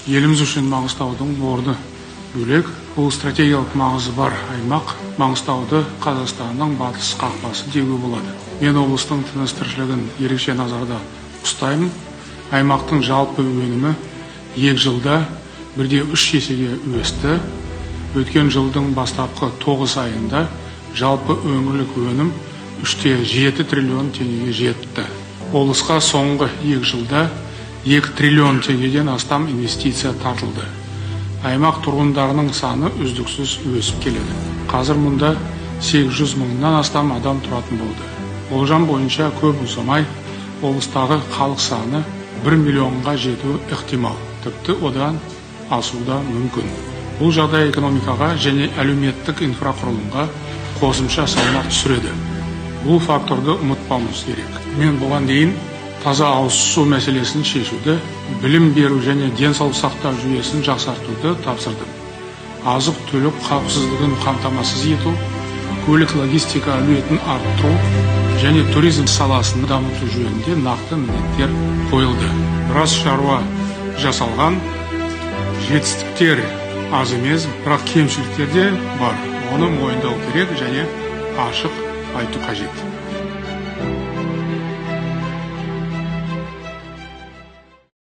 Еліміз үшін Маңғыстаудың орны бөлек. Бұл стратегиялық маңызы бар аймақ. Маңғыстауды Қазақстанның батыс қақпасы деуге болады. Мен облыстың тыныс-тіршілігін ерекше назарда ұстаймын. Аймақтың жалпы өнімі 2 жылда 1,3 есеге өсті. Өткен жылдың бастапқы 9 айында жалпы өңірлік өнім 3,7 триллион теңгеге жетті. Облысқа соңғы 2 жылда 2 триллион теңгеден астам инвестиция тартылды. Аймақ тұрғындарының саны үздіксіз өсіп келеді. Қазір мұнда 800 мыңнан астам адам тұратын болды. Болжам бойынша көп ұзамай облыстағы халық саны 1 миллионға жетуі ықтимал, тіпті одан асуда мүмкін. Бұл жағдай экономикаға және әлеуметтік инфрақұрылымға қосымша салмақ түсіреді. Бұл факторды ұмытпауымыз керек. Мен бұған дейін таза ауыз су мәселесін шешуді, білім беру және денсаулық сақтау жүйесін жақсартуды тапсырдым. Азық-түлік қауіпсіздігін қамтамасыз ету, көлік логистика әлеуетін арттыру және туризм саласын дамыту жөнінде нақты міндеттер қойылды. Біраз шаруа жасалған, жетістіктер аз емес, бірақ кемшіліктер де бар. Оны мойындау керек және ашық айту қажет.